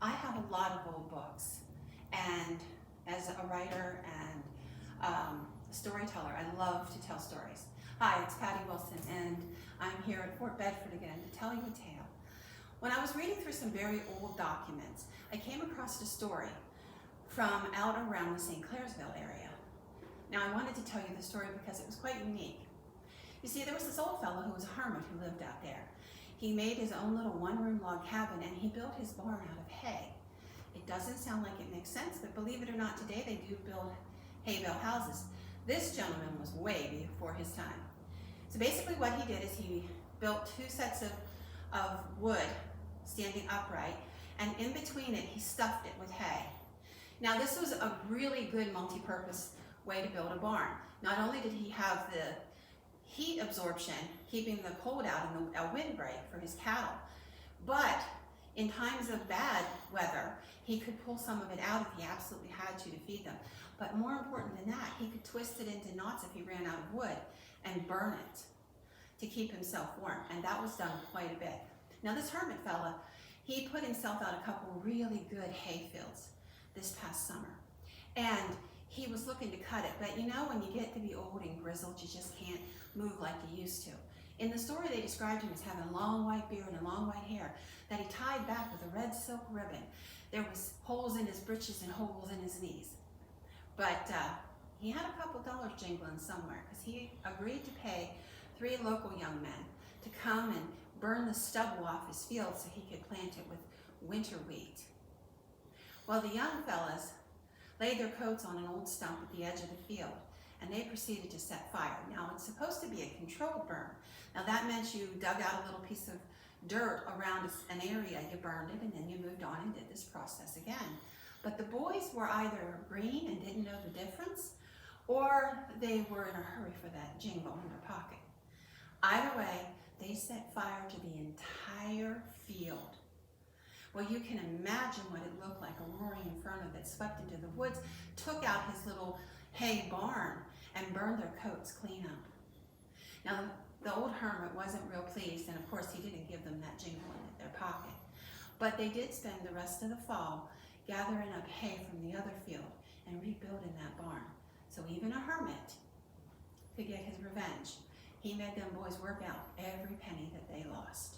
I have a lot of old books, and as a writer and storyteller, I love to tell stories. Hi, it's Patty Wilson, and I'm here at Fort Bedford again to tell you a tale. When I was reading through some very old documents, I came across a story from out around the St. Clairsville area. Now, I wanted to tell you the story because it was quite unique. You see, there was this old fellow who was a hermit who lived out there. He made his own little one-room log cabin, and he built his barn out of hay. It doesn't sound like it makes sense, but believe it or not, today they do build hay bale houses. This gentleman was way before his time. So basically what he did is he built two sets of wood standing upright, and in between it he stuffed it with hay. Now this was a really good multi-purpose way to build a barn. Not only did he have the heat absorption, keeping the cold out and a windbreak for his cattle, but in times of bad weather, he could pull some of it out if he absolutely had to feed them. But more important than that, he could twist it into knots if he ran out of wood and burn it to keep himself warm, and that was done quite a bit. Now this hermit fella, he put himself out a couple really good hay fields this past summer, and he was looking to cut it, but you know, when you get to be old and grizzled, you just can't move like you used to. In the story, they described him as having a long white beard and long white hair that he tied back with a red silk ribbon. There was holes in his breeches and holes in his knees. But he had a couple dollars jingling somewhere, because he agreed to pay 3 local young men to come and burn the stubble off his field so he could plant it with winter wheat. Well, the young fellas laid their coats on an old stump at the edge of the field, and they proceeded to set fire. Now, it's supposed to be a controlled burn. Now, that meant you dug out a little piece of dirt around an area, you burned it, and then you moved on and did this process again. But the boys were either green and didn't know the difference, or they were in a hurry for that jingle in their pocket. Either way, they set fire to the entire field. Well, you can imagine what it looked like, a roaring inferno that swept into the woods, took out his little hay barn, and burned their coats clean up. Now, the old hermit wasn't real pleased, and of course he didn't give them that jingle in their pocket. But they did spend the rest of the fall gathering up hay from the other field and rebuilding that barn. So even a hermit could get his revenge. He made them boys work out every penny that they lost.